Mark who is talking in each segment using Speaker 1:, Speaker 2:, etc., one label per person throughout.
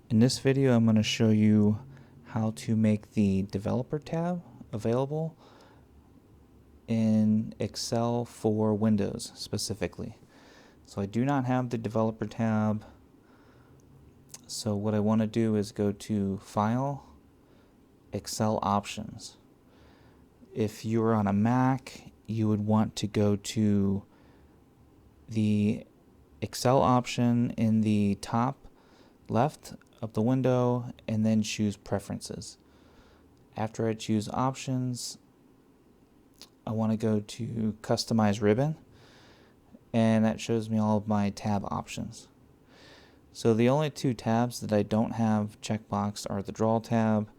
Speaker 1: In this video, I'm going to show you how to make the developer tab available in Excel for Windows specifically. So I do not have the developer tab. So what I want to do is go to File, Excel Options. If you are on a Mac, you would want to go to the Excel option in the top left of the window and then choose Preferences. After I choose Options, I want to go to Customize Ribbon, and that shows me all of my tab options. So the only two tabs that I don't have checkboxed are the Draw tab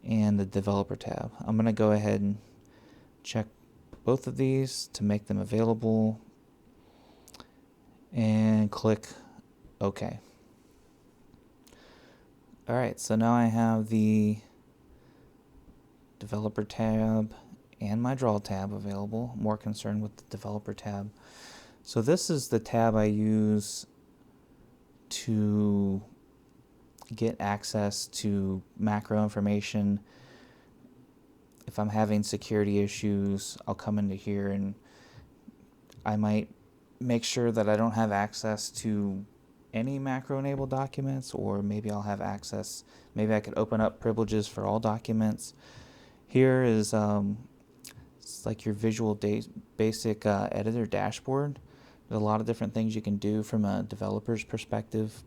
Speaker 1: and the Developer tab. I'm going to go ahead and check both of these to make them available and click OK. Alright, so now I have the Developer tab and my Draw tab available. More concerned with the Developer tab. So this is the tab I use to get access to macro information. If I'm having security issues, I'll come into here and I might make sure that I don't have access to any macro enabled documents, or maybe I'll have access, maybe I could open up privileges for all documents. Here is it's like your Visual Basic editor dashboard. There's a lot of different things you can do from a developer's perspective.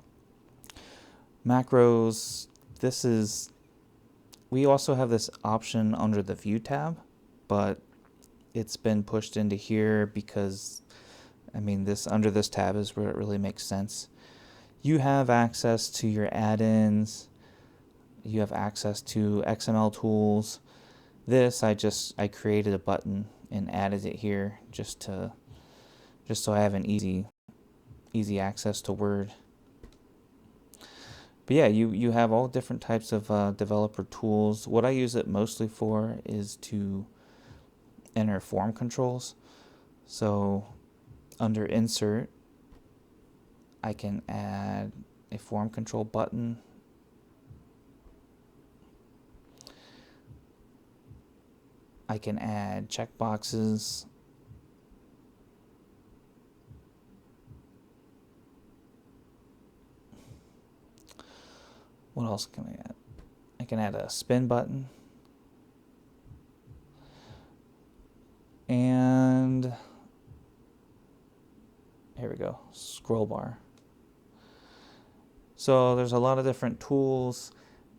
Speaker 1: Macros, we also have this option under the View tab, but it's been pushed into here because, under this tab is where it really makes sense. You have access to your add-ins. You have access to XML tools. This, I created a button and added it here just so I have an easy access to Word. But yeah, you have all different types of developer tools. What I use it mostly for is to enter form controls. So under Insert, I can add a form control button. I can add checkboxes. What else can I add? I can add a spin button. And here we go, scroll bar. So there's a lot of different tools.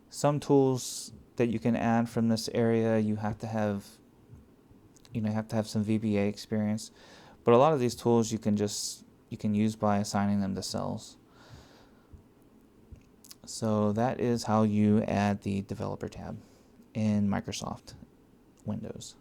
Speaker 1: Some tools that you can add from this area, you have to have some VBA experience. But a lot of these tools you can use by assigning them to cells. So that is how you add the Developer tab in Microsoft Windows.